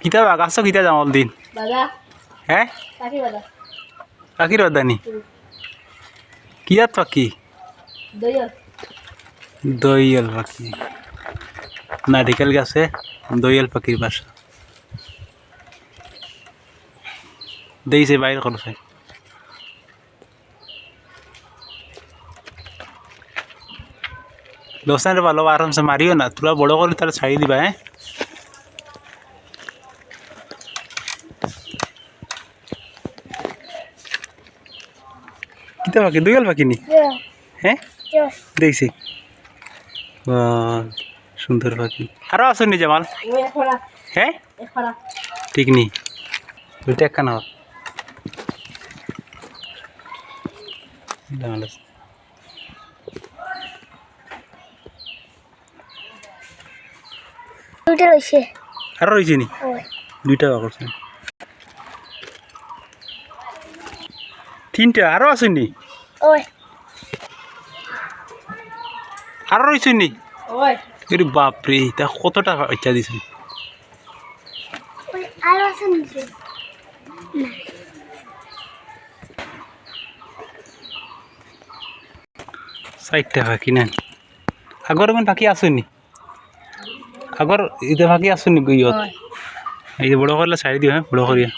কিতা বাগাছ কিতা জামল দিন বাগা হ্যাঁ পাখি বাগা পাখির বাদানি কিয়াত পাখি দইল দইয়াল পাখি নারিকেল গাছে দইয়াল পাখির বাসা দিয়েছে বাইরে করছে লোসান ভালো আরামসে মারিও না তোরা বড় করে তাহলে ছাড়িয়ে দিবা হ্যাঁ কিতা পাখি দইয়াল পাখি নি হ্যাঁ দেখছি সুন্দর পাখি আরো আসুন জামাল হ্যাঁ ঠিক নি দুইটা একখানা হোক দুইটা রইছে আরো রয়েছে নি ওই দুইটা করছে তিনটা আরো আছে নি ওই আরো রয়েছে নি ওই এর বাপরে তা কতটা ইচ্ছা দিছে ওই আর আছে নিচে চারটা পাখি নেন আগর এমন পাখি আসেনি আগর ইতে পাখি আসেনি ইয়ত এই যে বড় করলে ছাড়ি দিও হ্যাঁ বড় করিয়া